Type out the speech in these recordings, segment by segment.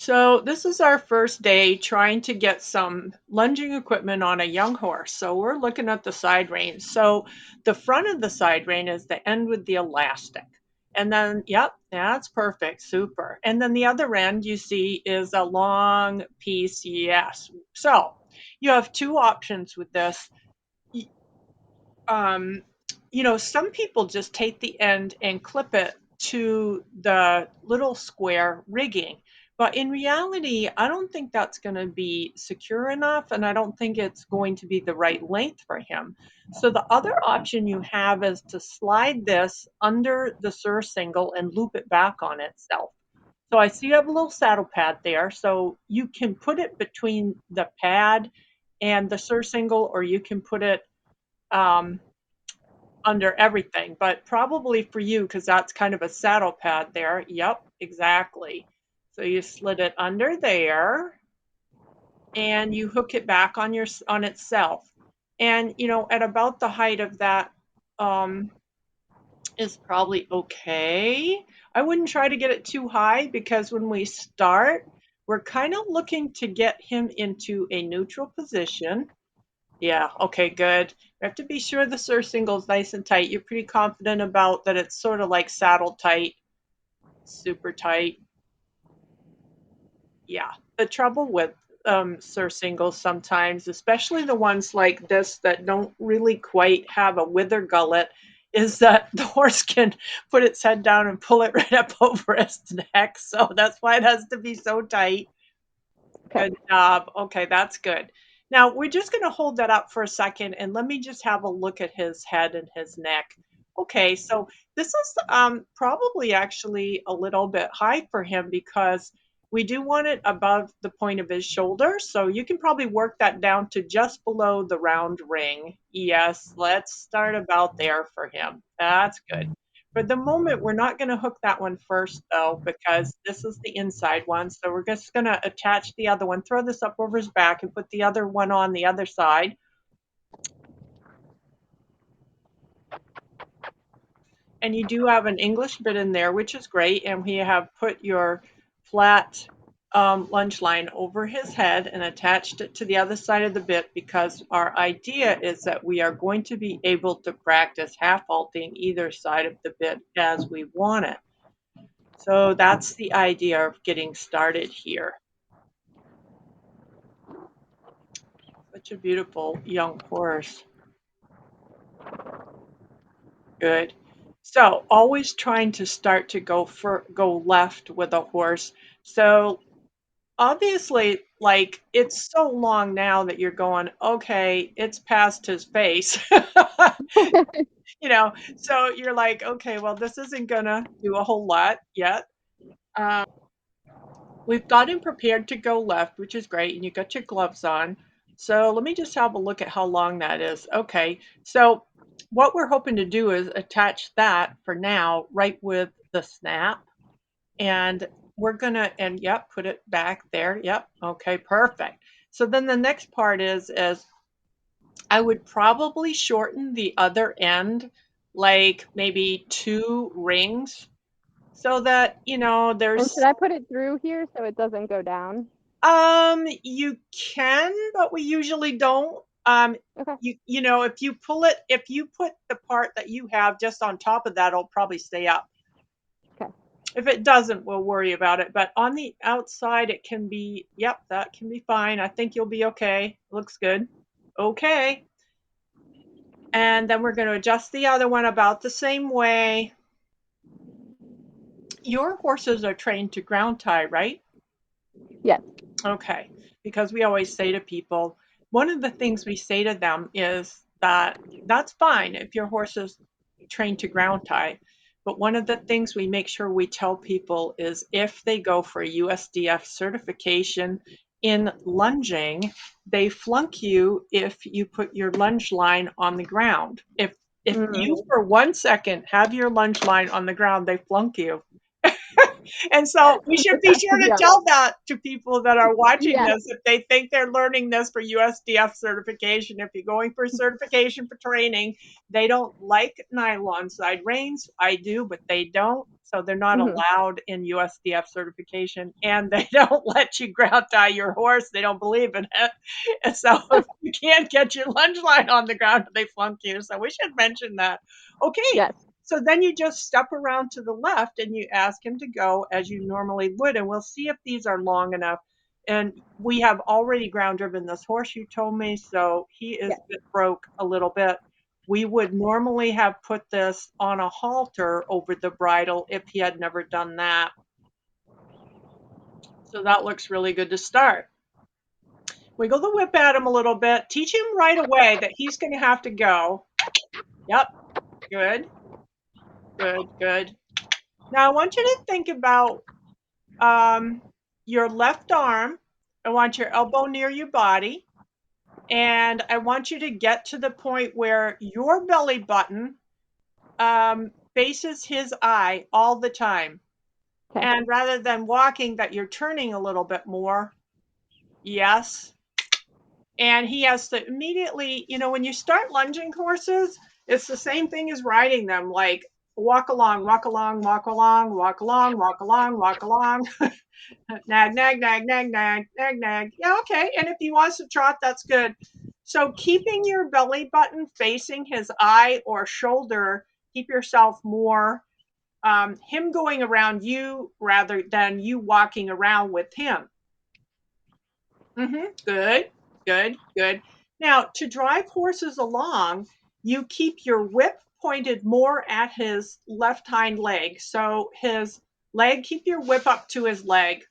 So this is our first day trying to get some lunging equipment on a young horse. So we're looking at the side rein. So the front of the side rein is the end with the elastic. And then, yep, that's perfect, super. And then the other end you see is a long piece, yes. So you have two options with this. Y- Um, some people just take the end and clip it to the little square rigging. But in reality, I don't think that's going to be secure enough, and I don't think it's going to be the right length for him. So the other option you have is to slide this under the surcingle and loop it back on itself. So I see you have a little saddle pad there, so you can put it between the pad and the surcingle, or you can put it um, under everything, but probably for you, because that's kind of a saddle pad there. Yep, exactly. So you slid it under there and you hook it back on itself. And at about the height of that um, is probably okay. I wouldn't try to get it too high because when we start, we're kind of looking to get him into a neutral position. Yeah, okay, good. We have to be sure the surcingle's nice and tight. You're pretty confident about that it's sort of like saddle tight, super tight. Yeah. The trouble with surcingles sometimes, especially the ones like this that don't really quite have a wither gullet, is that the horse can put its head down and pull it right up over its neck. So that's why it has to be so tight. Okay. Good job. Okay, that's good. Now we're just going to hold that up for a second and let me just have a look at his head and his neck. Okay, so this is probably actually a little bit high for him because we do want it above the point of his shoulder. So you can probably work that down to just below the round ring. Yes, let's start about there for him. That's good. For the moment, we're not going to hook that one first, though, because this is the inside one. So we're just going to attach the other one, throw this up over his back, and put the other one on the other side. And you do have an English bit in there, which is great. And we have put your flat lunge line over his head and attached it to the other side of the bit because our idea is that we are going to be able to practice half vaulting either side of the bit as we want it. So that's the idea of getting started here. Such a beautiful young horse. Good. So always trying to start to go left with a horse. So obviously, like it's so long now that you're going, okay, it's past his face. So you're like, okay, well, this isn't gonna do a whole lot yet. Um, We've got him prepared to go left, which is great, and you got your gloves on. So let me just have a look at how long that is. Okay, so what we're hoping to do is attach that for now right with the snap, and we're gonna and yep, put it back there. Yep, okay, perfect. So then the next part is I would probably shorten the other end, like maybe 2 rings, so that And should there's I put it through here so it doesn't go down? You can, but we usually don't. Okay. If you put the part that you have just on top of that, it'll probably stay up. Okay. If it doesn't, we'll worry about it. But on the outside, it can be, yep, that can be fine. I think you'll be okay. Looks good. Okay. And then we're going to adjust the other one about the same way. Your horses are trained to ground tie, right? Yes. Okay, because we always say to people, one of the things we say to them is that that's fine if your horse is trained to ground tie. But one of the things we make sure we tell people is if they go for a USDF certification in lunging, they flunk you if you put your lunge line on the ground. If you Mm. for 1 second have your lunge line on the ground, they flunk you. And so we should be sure to Yeah. tell that to people that are watching Yes. this if they think they're learning this for USDF certification. If you're going for certification for training, they don't like nylon side reins. I do, but they don't. So they're not Hmm. allowed in USDF certification, and they don't let you ground tie your horse. They don't believe in it. And so if you can't get your lunge line on the ground, they flunk you. So we should mention that. Okay, Yes. so then you just step around to the left and you ask him to go as you normally would, and we'll see if these are long enough. And we have already ground driven this horse, you told me, so he is Yes. bit broke a little bit. We would normally have put this on a halter over the bridle if he had never done that. So that looks really good to start. Wiggle the whip at him a little bit. Teach him right away that he's going to have to go. Yep, good, good, good. Now I want you to think about um, your left arm. I want your elbow near your body. And I want you to get to the point where your belly button faces his eye all the time. Okay. And rather than walking, that you're turning a little bit more. Yes. And he has to immediately, when you start lunging horses, it's the same thing as riding them, like walk along, walk along, walk along, walk along, walk along, walk along. Nag, nag, nag, nag, nag, nag, nag. Yeah, okay. And if he wants to trot, that's good. So keeping your belly button facing his eye or shoulder, keep yourself more him going around you rather than you walking around with him. Good, good, good. Now, to drive horses along, you keep your whip pointed more at his left hind leg. So his leg, keep your whip up to his leg.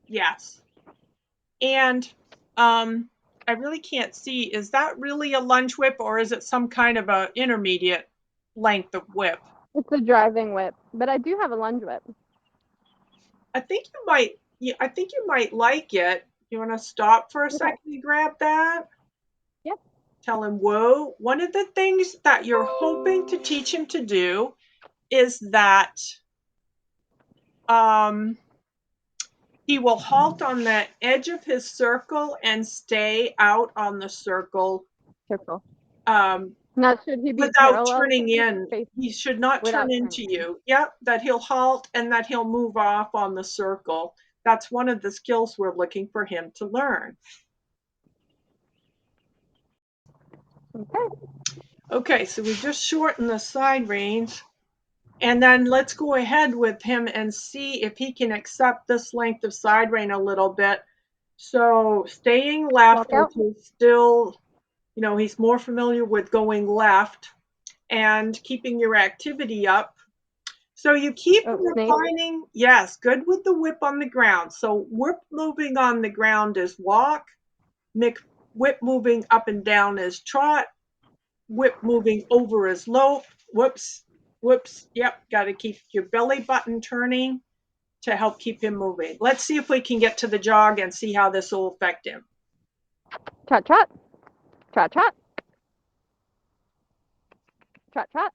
Yes. And I really can't see, is that really a lunge whip or is it some kind of a intermediate length of whip? It's a driving whip, but I do have a lunge whip. I think you might, yeah, I think you might like it. You want to stop for a Okay. second and grab that? Yep. Tell him, whoa. One of the things that you're hoping to teach him to do is that um, he will halt on the edge of his circle and stay out on the circle Circle. um, Now, should he be without parallel to turning me or in. face He should not turn without into turning in? you. Yep, that he'll halt and that he'll move off on the circle. That's one of the skills we're looking for him to learn. Okay. Okay, so we just shorten the side reins. And then let's go ahead with him and see if he can accept this length of side rein a little bit. So staying left, Walk out. which is still, he's more familiar with going left and keeping your activity up. So you keep Oh, snake. refining, yes, good with the whip on the ground. So whip moving on the ground is walk, whip moving up and down is trot, whip moving over is lope. Whoops, whoops. Yep, got to keep your belly button turning to help keep him moving. Let's see if we can get to the jog and see how this will affect him. Trot, trot. Trot, trot. Trot, trot.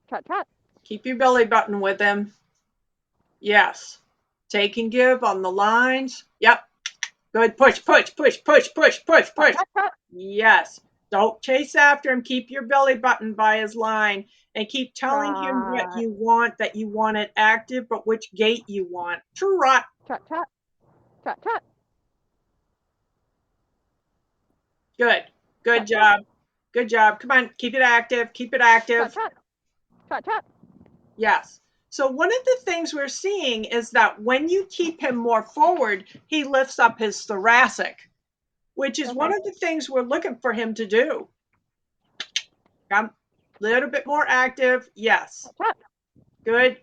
Trot, trot. Keep your belly button with him. Yes. Take and give on the lines. Yep. Good. Push, push, push, push, push, push, Trot, push. trot, trot. Yes. Don't chase after him. Keep your belly button by his line and keep telling him what Trot. you want, that you want it active, but which gait you want. Trot. Trot, trot. Trot, trot. Good. Good Trot, trot. job. Good job. Come on. Keep it active. Keep it Trot, active. trot. Trot, trot. Yes. So one of the things we're seeing is that when you keep him more forward, he lifts up his thoracic, which is one Okay. of the things we're looking for him to do. Come a little bit more active. Yes. Trot, trot. Good.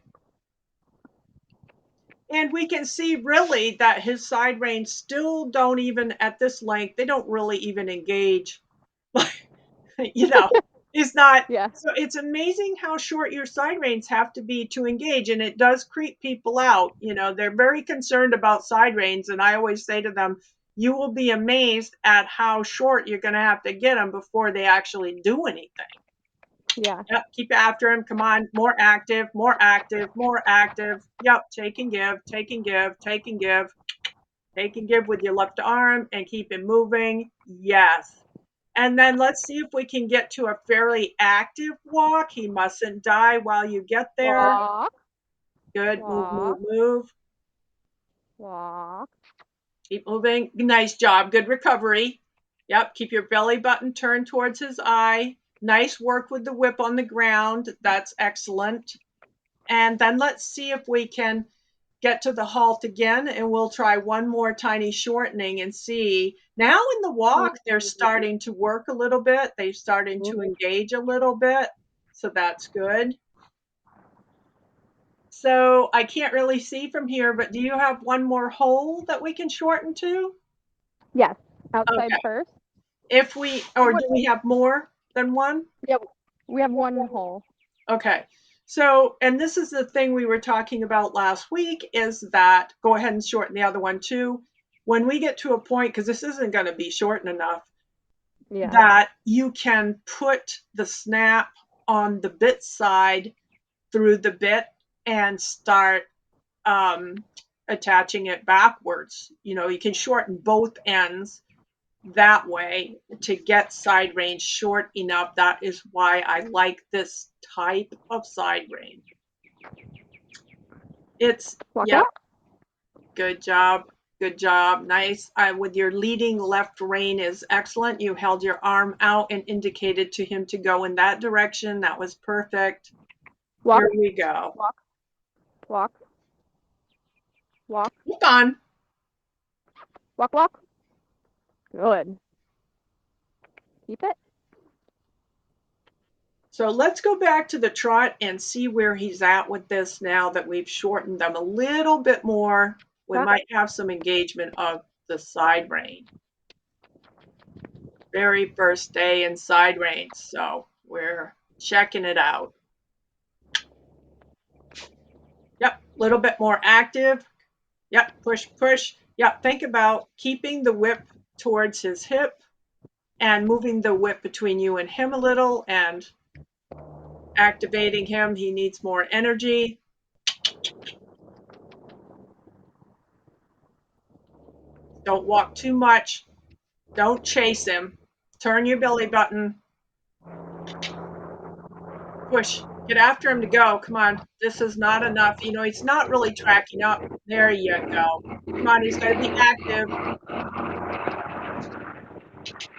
And we can see really that his side reins still don't even at this length, they don't really even engage. you know, it's not. Yeah. So it's amazing how short your side reins have to be to engage, and it does creep people out. They're very concerned about side reins, and I always say to them, you will be amazed at how short you're going to have to get them before they actually do anything. Yeah. Yep, keep after him. Come on, more active, more active, more active. Yep, take and give, take and give, take and give, take and give with your left arm and keep it moving. Yes. And then let's see if we can get to a fairly active walk. He mustn't die while you get there. Walk. Good. Move, move, Walk. move. Walk. Keep moving. Nice job. Good recovery. Yep. Keep your belly button turned towards his eye. Nice work with the whip on the ground. That's excellent. And then let's see if we can get to the halt again, and we'll try one more tiny shortening and see. Now in the walk, they're starting to work a little bit. They're starting to engage a little bit. So that's good. So I can't really see from here, but do you have one more hole that we can shorten to? Yes. Outside Okay. first. If we, or What? do we have more than one? Yep. We have one hole. Okay. So, and this is the thing we were talking about last week is that go ahead and shorten the other one too. When we get to a point, because this isn't going to be shortened enough, Yeah. that you can put the snap on the bit side through the bit and start um, attaching it backwards. You know, you can shorten both ends that way to get side range short enough. That is why I like this type of side range. It's, Walk yep, out. good job. Good job. Nice. With your leading left rein is excellent. You held your arm out and indicated to him to go in that direction. That was perfect. Walk. Here we go. Walk. Walk. Walk. Hold on. Walk. Walk. Good. Keep it. So let's go back to the trot and see where he's at with this now that we've shortened them a little bit more. We Trot. might have some engagement of the side rein. Very first day in side reins, so we're checking it out. Yep, a little bit more active. Yep, push, push. Yep, think about keeping the whip towards his hip and moving the whip between you and him a little and activating him. He needs more energy. Don't walk too much. Don't chase him. Turn your belly button. Push. Get after him to go. Come on. This is not enough. You know, he's not really tracking up. There you go. Come on, he's got to be active.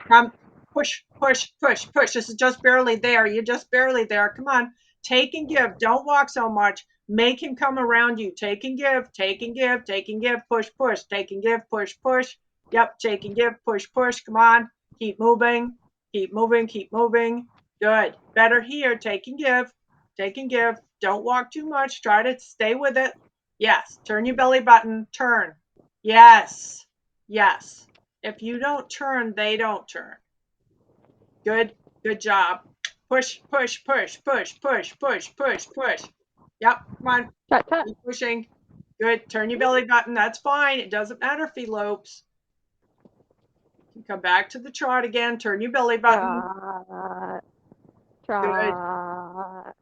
Come, push, push, push, push. This is just barely there. You're just barely there. Come on, take and give. Don't walk so much. Make him come around you. Take and give, take and give, take and give, push, push, take and give, push, push. Yep, take and give, push, push. Come on, keep moving, keep moving, keep moving. Good. Better here. Take and give, take and give. Don't walk too much. Try to stay with it. Yes. Turn your belly button. Turn. Yes. Yes. If you don't turn, they don't turn. Good, good job. Push, push, push, push, push, push, push, push. Yep, come on, Trot. Trot. keep pushing. Good, turn your belly button. That's fine. It doesn't matter if he lopes. You come back to the trot again. Turn your belly button. Trot. Good, Trot.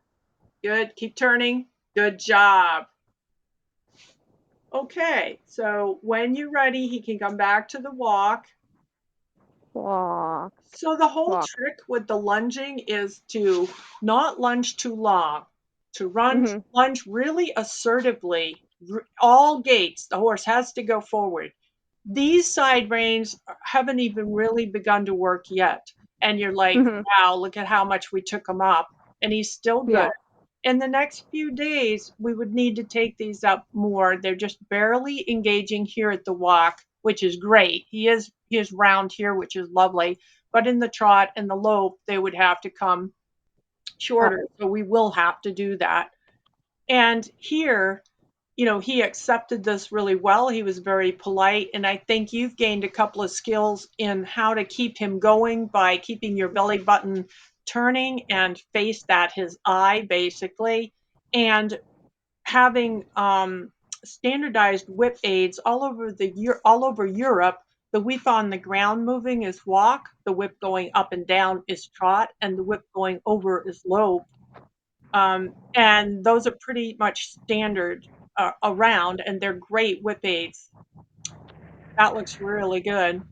good. Keep turning. Good job. Okay, so when you're ready, he can come back to the walk. Walk. So the whole Walk. trick with the lunging is to not lunge too long, to run Mhm. lunge really assertively, all gaits. The horse has to go forward. These side reins haven't even really begun to work yet, and you're like, Mhm. wow, look at how much we took him up, and he's still good. Yeah. In the next few days, we would need to take these up more. They're just barely engaging here at the walk, which is great. He is round here, which is lovely. But in the trot and the lope, they would have to come Up. shorter. So we will have to do that. And here, you know, he accepted this really well. He was very polite. And I think you've gained a couple of skills in how to keep him going by keeping your belly button turning and face that his eye, basically, and having standardized whip aids all over Europe The whip on the ground moving is walk, the whip going up and down is trot, and the whip going over is lope. And those are pretty much standard around, and they're great whip aids. That looks really good.